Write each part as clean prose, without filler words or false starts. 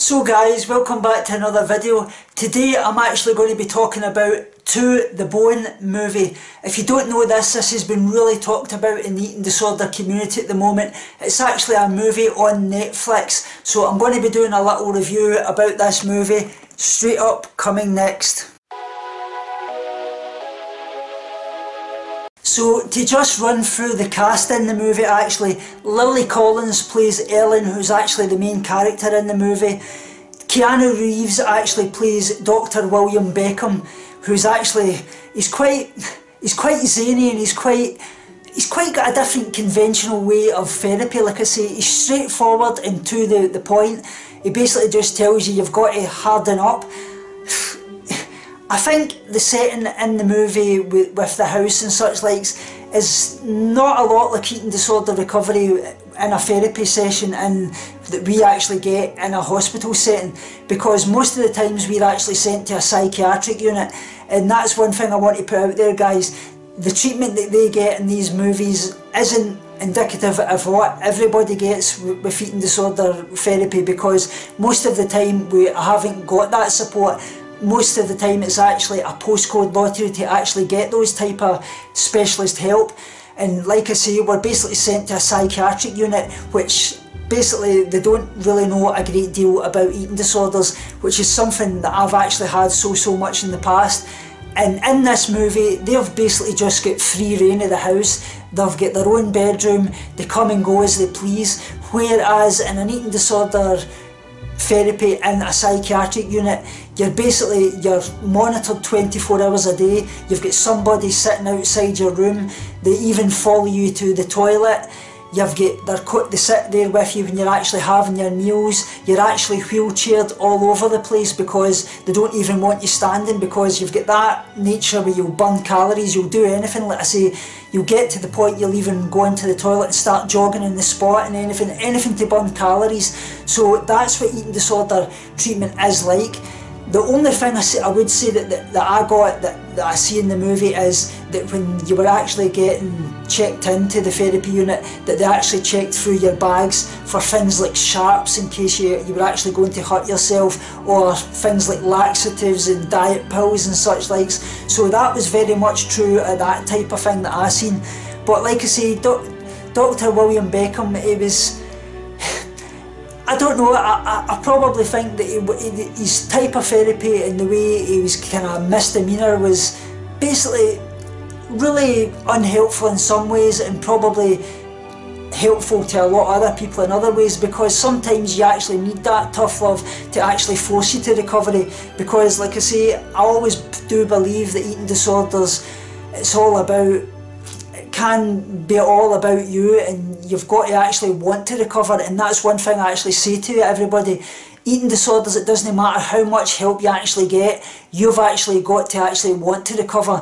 So guys, welcome back to another video. Today I'm actually going to be talking about To the Bone movie. If you don't know this has been really talked about in the eating disorder community at the moment. It's actually a movie on Netflix, so I'm going to be doing a little review about this movie straight up coming next. So to just run through the cast in the movie, actually, Lily Collins plays Ellen, who's actually the main character in the movie. Keanu Reeves actually plays Dr William Beckham, who's actually, he's quite zany, and he's quite got a different conventional way of therapy. Like I say, he's straightforward and to the point. He basically just tells you you've got to harden up. I think the setting in the movie with the house and such likes is not a lot like eating disorder recovery in a therapy session and that we actually get in a hospital setting, because most of the times we're actually sent to a psychiatric unit, and that's one thing I want to put out there, guys. The treatment that they get in these movies isn't indicative of what everybody gets with eating disorder therapy, because most of the time we haven't got that support. Most of the time it's actually a postcode lottery to actually get those type of specialist help. And like I say, we're basically sent to a psychiatric unit, which basically they don't really know a great deal about eating disorders, which is something that I've actually had so much in the past. And in this movie, they've basically just got free rein of the house. They've got their own bedroom, they come and go as they please, whereas in an eating disorder therapy in a psychiatric unit, you're monitored 24 hours a day. You've got somebody sitting outside your room. They even follow you to the toilet. They sit there with you when you're actually having your meals. You're actually wheelchaired all over the place because they don't even want you standing, because you've got that nature where you'll burn calories, you'll do anything. Like I say, you'll get to the point you'll even go into the toilet and start jogging in the spot and anything to burn calories. So that's what eating disorder treatment is like. The only thing I would say that I got that I see in the movie is that when you were actually getting checked into the therapy unit, that they actually checked through your bags for things like sharps in case you were actually going to hurt yourself, or things like laxatives and diet pills and such likes. So that was very much true of that type of thing that I seen. But like I say, Dr William Beckham, it was, I don't know, I probably think that his type of therapy and the way he was kind of misdemeanour was basically really unhelpful in some ways, and probably helpful to a lot of other people in other ways, because sometimes you actually need that tough love to actually force you to recovery. Because like I say, I always do believe that eating disorders, it can be all about you, and you've got to actually want to recover. And that's one thing I actually say to everybody. Eating disorders, it doesn't matter how much help you actually get, you've actually got to actually want to recover.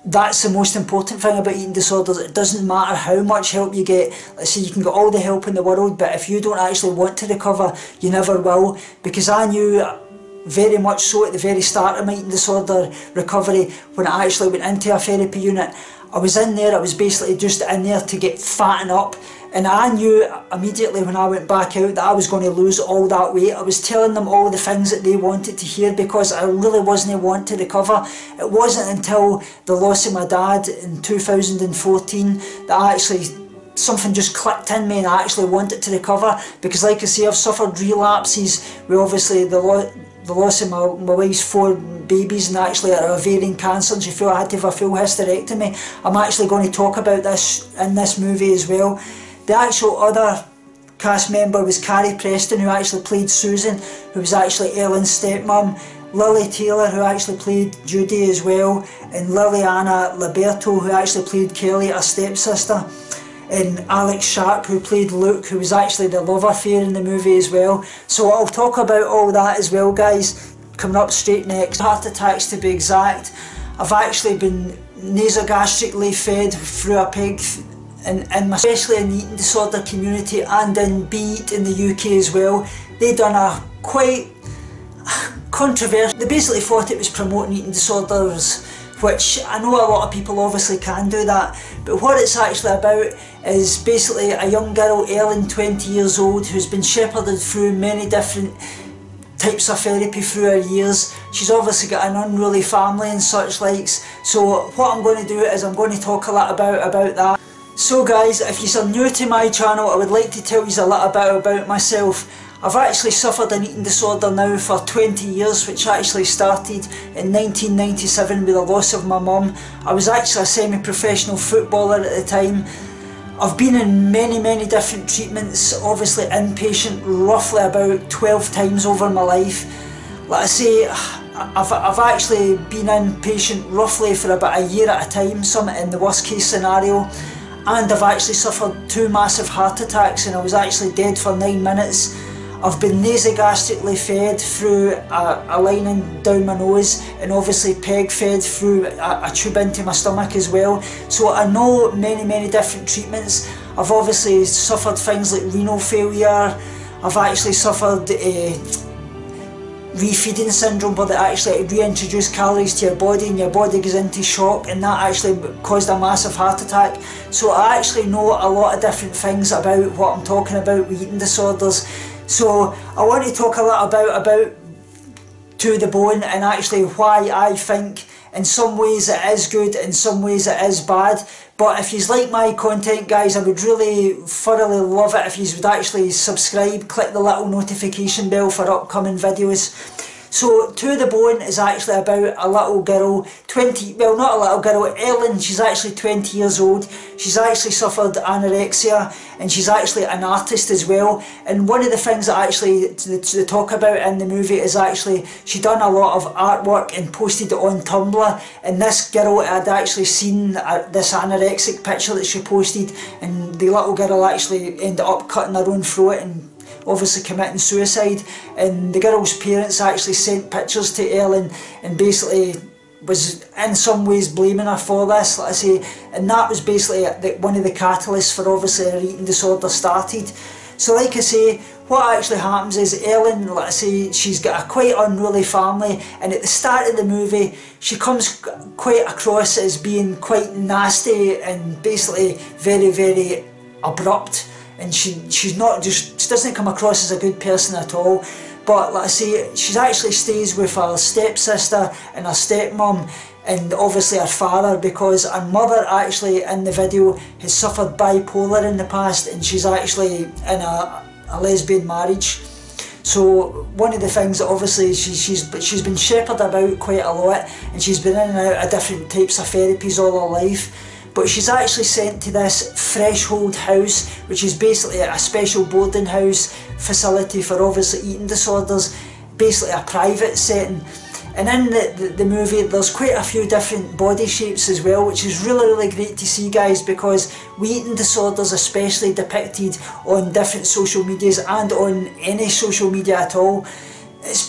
That's the most important thing about eating disorders. It doesn't matter how much help you get. Let's say you can get all the help in the world, but if you don't actually want to recover, you never will. Because I knew very much so at the very start of my eating disorder recovery, when I actually went into a therapy unit, I was in there, I was basically just in there to get fattened up. And I knew immediately when I went back out that I was going to lose all that weight. I was telling them all the things that they wanted to hear, because I really wasn't wanting to recover. It wasn't until the loss of my dad in 2014 that something just clicked in me and I actually wanted to recover. Because like I say, I've suffered relapses with obviously the loss of my wife's 4 babies, and actually a ovarian cancer, and she felt I had to have a full hysterectomy. I'm actually going to talk about this in this movie as well. The actual other cast member was Carrie Preston, who actually played Susan, who was actually Ellen's stepmom. Lily Taylor, who actually played Judy as well, and Liliana Liberto, who actually played Kelly, her stepsister, and Alex Sharp, who played Luke, who was actually the love affair in the movie as well. So I'll talk about all that as well, guys, coming up straight next. Heart attacks, to be exact. I've actually been nasogastrically fed through a pig, especially in the eating disorder community and in B-eat in the UK as well. They done a quite controversial, they basically thought it was promoting eating disorders, which I know a lot of people obviously can do that, but what it's actually about is basically a young girl, Ellen, 20 years old, who's been shepherded through many different types of therapy through her years. She's obviously got an unruly family and such likes. So what I'm going to do is I'm going to talk a lot about that. So guys, if you're new to my channel, I would like to tell you a little bit about myself. I've actually suffered an eating disorder now for 20 years, which actually started in 1997 with the loss of my mum. I was actually a semi-professional footballer at the time. I've been in many different treatments, obviously inpatient roughly about 12 times over my life. Like I say, I've actually been inpatient roughly for about a year at a time, some in the worst case scenario, and I've actually suffered 2 massive heart attacks and I was actually dead for 9 minutes. I've been nasogastrically fed through a lining down my nose and obviously peg fed through a tube into my stomach as well. So I know many different treatments. I've obviously suffered things like renal failure. I've actually suffered refeeding syndrome, where they actually reintroduce calories to your body and your body goes into shock, and that actually caused a massive heart attack. So I actually know a lot of different things about what I'm talking about with eating disorders. So I want to talk a lot about To the Bone and actually why I think in some ways it is good, in some ways it is bad. But if you like my content guys, I would really thoroughly love it if you would actually subscribe, click the little notification bell for upcoming videos. So To the Bone is actually about a little girl, well not a little girl, Ellen, she's actually 20 years old. She's actually suffered anorexia and she's actually an artist as well. And one of the things that actually they talk about in the movie is actually she done a lot of artwork and posted it on Tumblr, and this girl had actually seen this anorexic picture that she posted, and the little girl actually ended up cutting her own throat and obviously committing suicide. And the girl's parents actually sent pictures to Ellen and basically was in some ways blaming her for this, like I say, and that was basically one of the catalysts for obviously her eating disorder started. So like I say, what actually happens is Ellen, like I say, she's got a quite unruly family, and at the start of the movie she comes quite across as being quite nasty and basically very abrupt. And she doesn't come across as a good person at all. But like I say, she actually stays with her stepsister and her stepmom and obviously her father, because her mother actually in the video has suffered bipolar in the past, and she's actually in a lesbian marriage. So one of the things that obviously she's been shepherded about quite a lot, and she's been in and out of different types of therapies all her life. But she's actually sent to this Threshold house, which is basically a special boarding house facility for obviously eating disorders, basically a private setting. And in the movie there's quite a few different body shapes as well, which is really great to see guys, because with eating disorders especially depicted on different social medias and on any social media at all, it's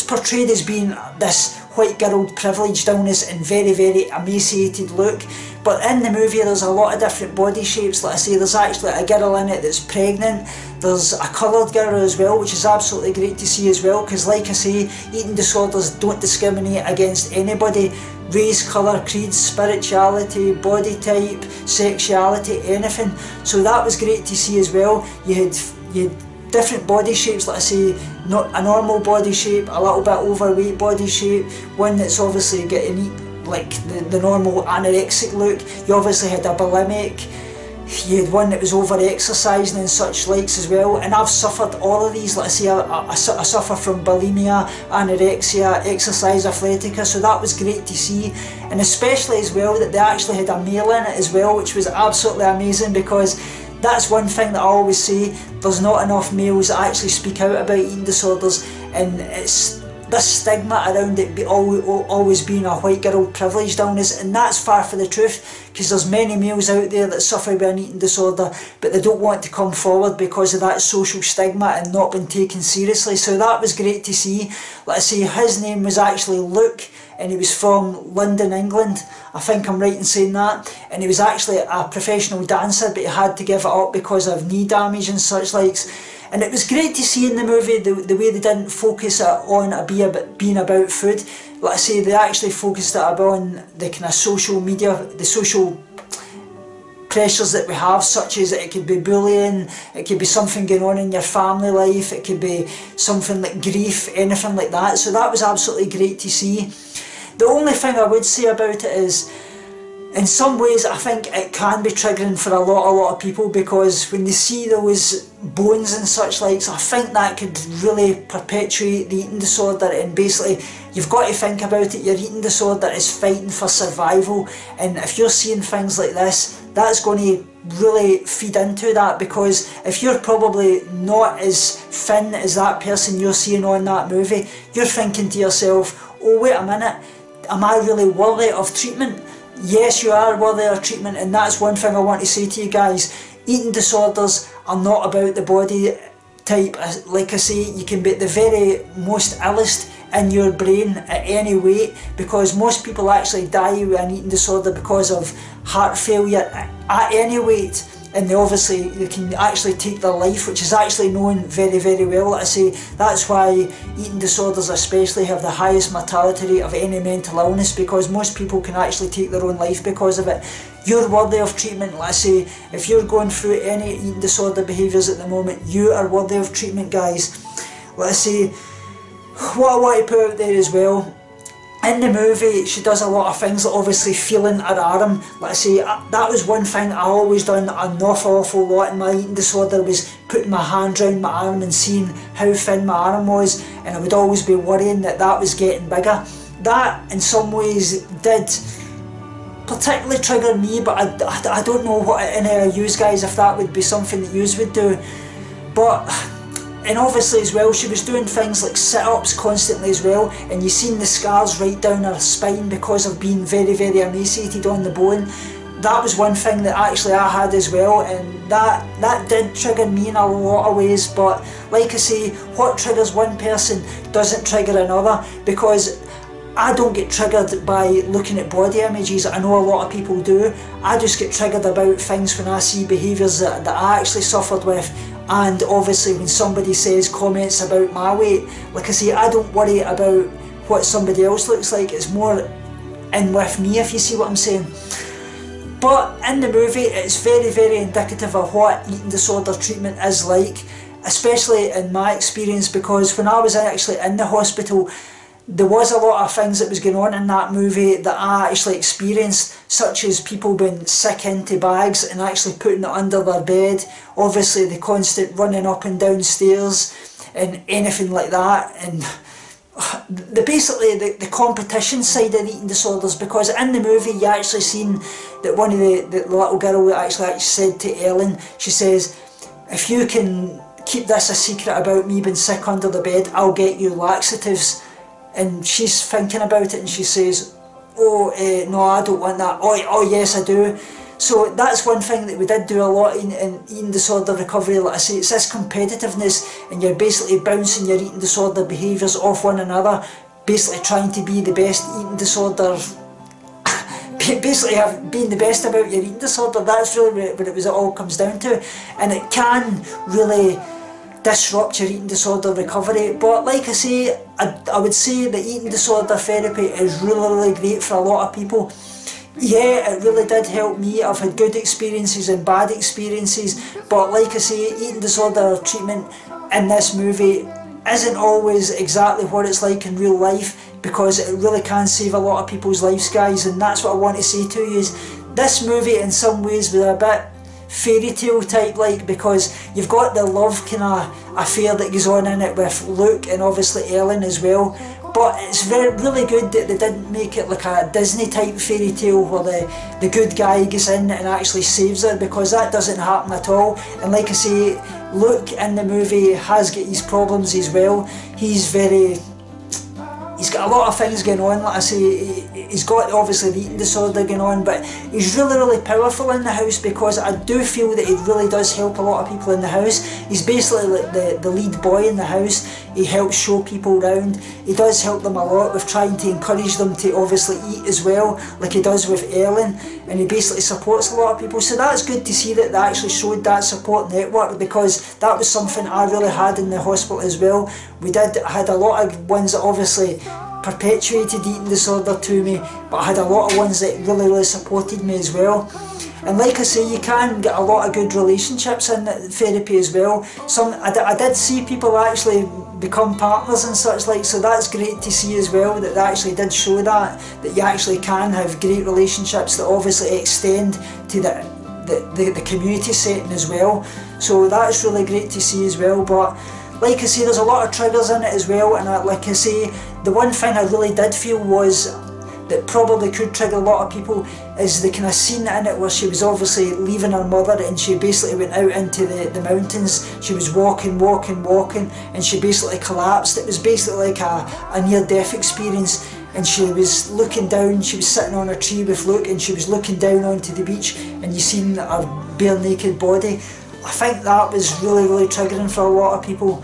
portrayed as being this white girl privileged illness and very emaciated look. But in the movie there's a lot of different body shapes. Like I say, there's actually a girl in it that's pregnant, there's a coloured girl as well, which is absolutely great to see as well, because like I say, eating disorders don't discriminate against anybody, race, colour, creed, spirituality, body type, sexuality, anything. So that was great to see as well. You had different body shapes, like I say, not a normal body shape, a little bit overweight body shape, one that's obviously getting like the normal anorexic look. You obviously had a bulimic, you had one that was over exercising and such likes as well. And I've suffered all of these. Like I say, I suffer from bulimia, anorexia, exercise athletica, so that was great to see. And especially as well that they actually had a male in it as well, which was absolutely amazing, because that's one thing that I always say, there's not enough males that actually speak out about eating disorders, and it's this stigma around it always being a white girl privileged illness, and that's far from the truth, because there's many males out there that suffer with an eating disorder but they don't want to come forward because of that social stigma and not being taken seriously. So that was great to see. Like I say, his name was actually Luke, and he was from London, England. I think I'm right in saying that. And he was actually a professional dancer, but he had to give it up because of knee damage and such likes. And it was great to see in the movie the way they didn't focus it on being about food. Like I say, they actually focused it on the kind of social media, the social pressures that we have, such as it could be bullying, it could be something going on in your family life, it could be something like grief, anything like that. So that was absolutely great to see. The only thing I would say about it is, in some ways I think it can be triggering for a lot of people, because when they see those bones and such likes, I think that could really perpetuate the eating disorder. And basically you've got to think about it, your eating disorder is fighting for survival, and if you're seeing things like this, that's going to really feed into that, because if you're probably not as thin as that person you're seeing on that movie, you're thinking to yourself, oh wait a minute, am I really worthy of treatment? Yes, you are worthy of treatment, and that's one thing I want to say to you guys. Eating disorders are not about the body type. Like I say, you can be the very most illest in your brain at any weight, because most people actually die with an eating disorder because of heart failure at any weight, and they can actually take their life, which is actually known very well. Like I say, that's why eating disorders especially have the highest mortality rate of any mental illness, because most people can actually take their own life because of it. You're worthy of treatment. Like I say, if you're going through any eating disorder behaviours at the moment, you are worthy of treatment, guys. Like I say, what I want to put out there as well, in the movie she does a lot of things like obviously feeling her arm. Like I say, that was one thing I always done an awful lot in my eating disorder, was putting my hand around my arm and seeing how thin my arm was, and I would always be worrying that that was getting bigger. That in some ways did particularly trigger me, but I don't know what any of you guys, if that would be something that you would do. But and obviously as well, she was doing things like sit-ups constantly as well, and you seen the scars right down her spine because of being very emaciated on the bone. That was one thing that actually I had as well, and that did trigger me in a lot of ways. But like I say, what triggers one person doesn't trigger another, because I don't get triggered by looking at body images. I know a lot of people do. I just get triggered about things when I see behaviours that I actually suffered with. And obviously when somebody says comments about my weight, like I say, I don't worry about what somebody else looks like. It's more in with me, if you see what I'm saying. But in the movie, it's very indicative of what eating disorder treatment is like, especially in my experience, because when I was actually in the hospital, there was a lot of things that was going on in that movie that I actually experienced, such as people being sick into bags and actually putting it under their bed, obviously the constant running up and down stairs and anything like that, and basically the competition side of eating disorders, because in the movie you actually seen that one of the little girl actually said to Ellen, she says, if you can keep this a secret about me being sick under the bed, I'll get you laxatives. And she's thinking about it and she says, oh no, I don't want that. Oh yes, I do. So that's one thing that we did do a lot in eating disorder recovery. Like I say, it's this competitiveness, and you're basically bouncing your eating disorder behaviours off one another, basically trying to be the best eating disorder, basically being the best about your eating disorder. That's really what it all comes down to, and it can really disrupt your eating disorder recovery. But like I say, I would say that eating disorder therapy is really great for a lot of people. Yeah, it really did help me. I've had good experiences and bad experiences, but like I say, eating disorder treatment in this movie isn't always exactly what it's like in real life, because it really can save a lot of people's lives, guys. And that's what I want to say to you, is this movie in some ways was a bit fairy tale type like, because you've got the love kind of affair that goes on in it with Luke and obviously Ellen as well, but it's really good that they didn't make it like a Disney type fairy tale where the good guy gets in and actually saves her, because that doesn't happen at all. And like I say, Luke in the movie has got his problems as well. He's got a lot of things going on. Like I say, he's got obviously the eating disorder going on, but he's really powerful in the house, because I do feel that he really does help a lot of people in the house. He's basically like the lead boy in the house. He helps show people around. He does help them a lot with trying to encourage them to obviously eat as well, like he does with Ellen, and he basically supports a lot of people. So that's good to see that they actually showed that support network, because that was something I really had in the hospital as well. We had a lot of ones that obviously perpetuated eating disorder to me, but I had a lot of ones that really supported me as well. And like I say, you can get a lot of good relationships in therapy as well. I did see people actually become partners and such like, so that's great to see as well, that they actually did show that you actually can have great relationships that obviously extend to the community setting as well. So that's really great to see as well. But like I say, there's a lot of triggers in it as well, and like I say, the one thing I really did feel was that probably could trigger a lot of people is the kind of scene in it where she was obviously leaving her mother and she basically went out into the mountains. She was walking, and she basically collapsed. It was basically like a near-death experience, and she was looking down, she was sitting on a tree with Luke, and she was looking down onto the beach, and you seen her bare naked body. I think that was really triggering for a lot of people.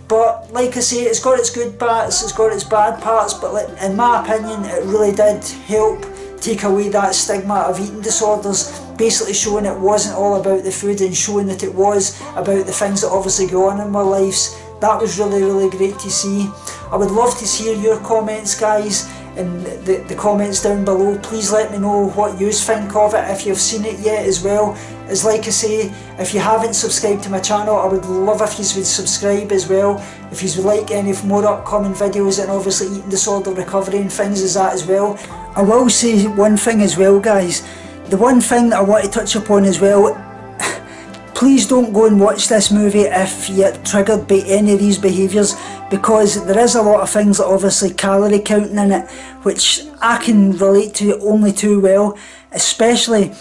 But like I say, it's got its good parts, it's got its bad parts, but in my opinion it really did help take away that stigma of eating disorders, basically showing it wasn't all about the food and showing that it was about the things that obviously go on in our lives. That was really great to see. I would love to hear your comments, guys, in the comments down below. Please let me know what you think of it, if you've seen it yet as well. As like I say, if you haven't subscribed to my channel, I would love if you would subscribe as well. If you would like any more upcoming videos and obviously eating disorder recovery and things as that as well. I will say one thing as well, guys. The one thing that I want to touch upon as well, please don't go and watch this movie if you're triggered by any of these behaviours, because there is a lot of things that obviously calorie counting in it, which I can relate to only too well, especially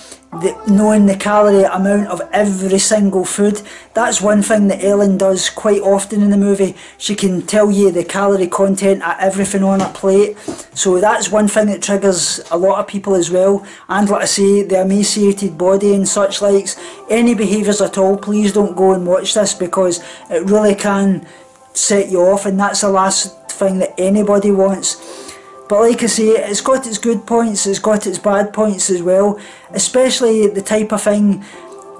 knowing the calorie amount of every single food. That's one thing that Ellen does quite often in the movie. She can tell you the calorie content of everything on a plate, so that's one thing that triggers a lot of people as well. And like I say, the emaciated body and such likes. Any behaviours at all, please don't go and watch this, because it really can set you off, and that's the last thing that anybody wants. But like I say, it's got its good points, it's got its bad points as well, especially the type of thing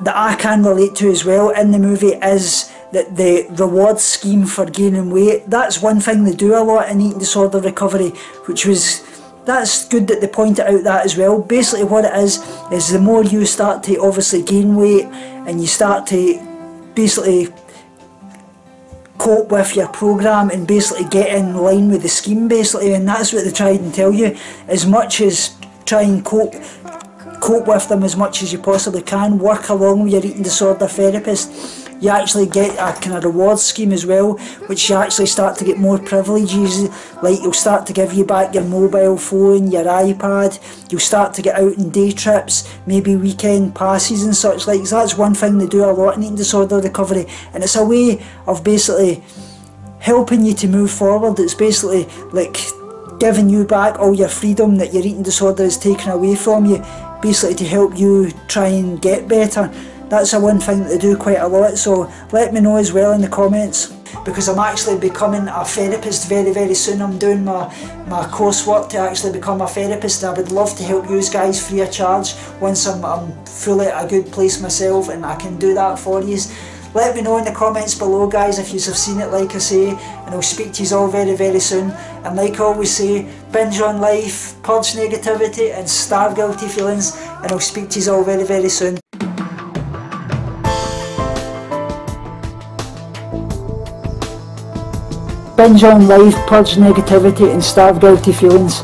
that I can relate to as well in the movie is that the reward scheme for gaining weight. That's one thing they do a lot in eating disorder recovery, that's good that they pointed out that as well. Basically what it is the more you start to obviously gain weight and you start to basically cope with your program and basically get in line with the scheme basically, and that's what they try and tell you, as much as try and cope with them as much as you possibly can, work along with your eating disorder therapist. You actually get a kind of reward scheme as well, which you actually start to get more privileges, like you'll start to give you back your mobile phone, your iPad, you'll start to get out on day trips, maybe weekend passes and such like. That's one thing they do a lot in eating disorder recovery, and it's a way of basically helping you to move forward. It's basically like giving you back all your freedom that your eating disorder is taken away from you, basically to help you try and get better. That's the one thing that they do quite a lot, so let me know as well in the comments, because I'm actually becoming a therapist very soon. I'm doing my coursework to actually become a therapist, and I would love to help you guys free of charge once I'm fully at a good place myself and I can do that for you. Let me know in the comments below, guys, if you have seen it, like I say, and I'll speak to you all very soon. And like I always say, binge on life, purge negativity and starve guilty feelings, and I'll speak to you all very soon. Binge on life, purge negativity and starve guilty feelings.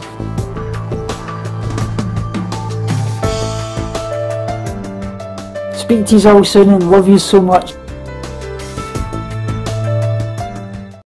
Speak to you all soon and love you so much.